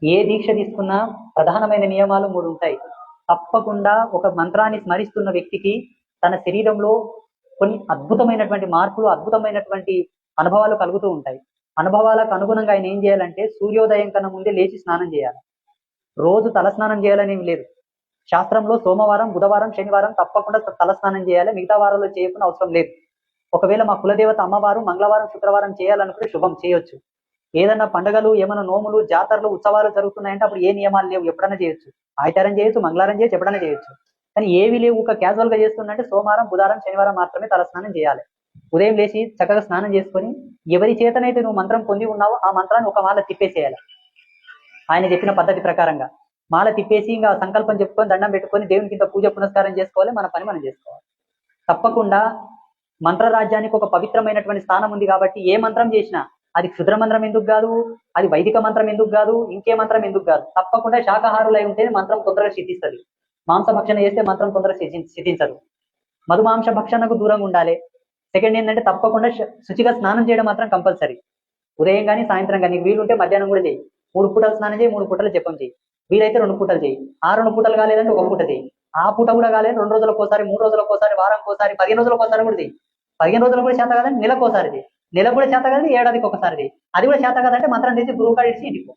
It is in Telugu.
ఏ దీక్ష తీసుకున్నా ప్రధానమైన నియమాలు 3 ఉంటాయి. తప్పకుండా ఒక మంత్రాన్ని స్మరిస్తున్న వ్యక్తికి తన శరీరంలో కొన్ని అద్భుతమైనటువంటి మార్పులు, అద్భుతమైనటువంటి అనుభవాలు కలుగుతూ ఉంటాయి. అనుభవాలకు అనుగుణంగా ఆయన ఏం చేయాలంటే సూర్యోదయం కన్నా ముందే లేచి స్నానం చేయాలి. రోజు తలస్నానం చేయాలని ఏం లేదు. శాస్త్రంలో సోమవారం, బుధవారం, శనివారం తప్పకుండా తలస్నానం చేయాలి. మిగతా వారాల్లో చేయకుండా అవసరం లేదు. ఒకవేళ మా కులదేవత అమ్మవారు మంగళవారం, శుక్రవారం చేయాలనుకుంటే శుభం చేయొచ్చు. ఏదన్నా పండుగలు, ఏమైనా నోములు, జాతరలు, ఉత్సవాలు జరుగుతున్నాయంటే అప్పుడు ఏ నియమాలు లేవు, ఎప్పుడైనా చేయొచ్చు. ఆదివారం చేయొచ్చు, మంగళవారం చేయొచ్చు, ఎప్పుడైనా చేయొచ్చు. కానీ ఏవి లేవు, ఒక క్యాజువల్ గా చేస్తుందంటే సోమవారం, బుధవారం, శనివారం మాత్రమే తలస్నానం చేయాలి. ఉదయం లేచి చక్కగా స్నానం చేసుకొని ఎవరి చేతనైతే నువ్వు మంత్రం పొంది ఉన్నావో ఆ మంత్రాన్ని ఒక మాల తిప్పేసేయాలి. ఆయన చెప్పిన పద్ధతి ప్రకారంగా మాల తిప్పేసి ఇంకా సంకల్పం చెప్పుకొని దండం పెట్టుకొని దేవునికి ఇంత పూజ పునస్కారం చేసుకోవాలి. మన పని మనం చేసుకోవాలి. తప్పకుండా మంత్రరాజ్యానికి ఒక పవిత్రమైనటువంటి స్థానం ఉంది కాబట్టి ఏ మంత్రం చేసినా అది క్షుద్ర మంత్రం ఎందుకు కాదు, అది వైదిక మంత్రం ఎందుకు కాదు, ఇంకే మంత్రం ఎందుకు కాదు, తప్పకుండా శాకాహారులై ఉంటేనే మంత్రం తొందరగా సిద్ధిస్తుంది. మాంసభక్షణ చేస్తే మంత్రం తొందరగా సిద్ధించదు. మధుమాంస భక్షణకు దూరంగా ఉండాలి. సెకండ్ ఏంటంటే తప్పకుండా శుచిగా స్నానం చేయడం మాత్రం కంపల్సరీ. ఉదయం కానీ సాయంత్రం కానీ వీలుంటే మధ్యాహ్నం కూడా చేయి. 3 పూటలు స్నానం చేయి, 3 పూటలు జపం చేయి. వీలైతే 2 పూటలు చేయి. ఆ 2 పూటలు కాలేదంటే 1 పూట చేయి. ఆ పూట కూడా కాలేదు 2 రోజులకోసారి, 3 రోజులకోసారి, వారంకోసారి, 15 రోజులకోసారి కూడా చేయి. 15 రోజులు కూడా చేత కాదంటే నెలకోసారి చేయి. నెల కూడా చేత కాదు, ఏడాదికి ఒకసారి చేయి. అది కూడా చేత కాదంటే మంత్రం చేసి గురువు కాడ ఇచ్చి ఇంటిపో.